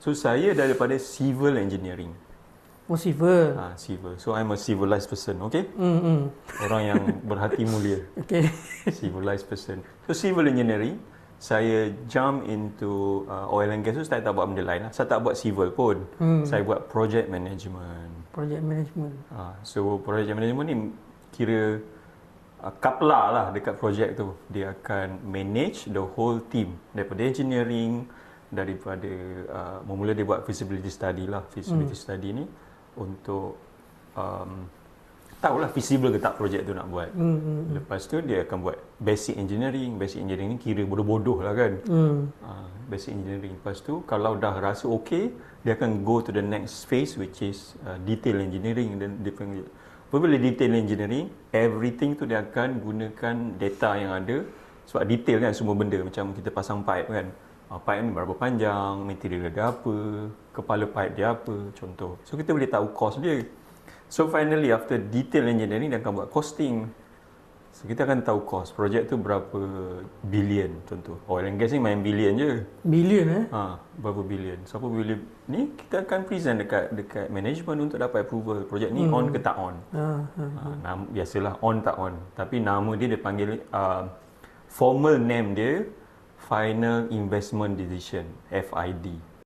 So saya daripada civil engineering. Oh, civil. Civil. So I'm a civilized person, okay? Hmm. Orang yang berhati mulia. Okay. Civilized person. So civil engineering, saya jump into oil and gas tu saya tak buat benda lain lah. Saya tak buat civil pun. Saya buat project management. Project management. So project management ni kira kapla lah dekat projek tu. Dia akan manage the whole team. Daripada engineering, daripada mula dia buat feasibility study lah. Feasibility study ni untuk tahulah feasible ke tak projek tu nak buat. Lepas tu dia akan buat basic engineering. Basic engineering ni kira bodoh-bodoh lah kan. Basic engineering. Lepas tu kalau dah rasa okay, dia akan go to the next phase which is detail engineering. Dan dia panggil apabila detail engineering, everything tu dia akan gunakan data yang ada. Sebab detail kan semua benda. Macam kita pasang pipe kan, pipe ni berapa panjang, material dia apa, kepala pipe dia apa, contoh. So kita boleh tahu cost dia. So finally after detail engineering, dia akan buat costing. So kita akan tahu cost projek tu berapa billion, contoh. Oil and gas ni main billion je. Billion Berapa billion. So apa billion ni kita akan present dekat management untuk dapat approval. Projek ni on ke tak on. Biasalah on tak on. Tapi nama dia panggil formal name dia Final Investment Decision, FID.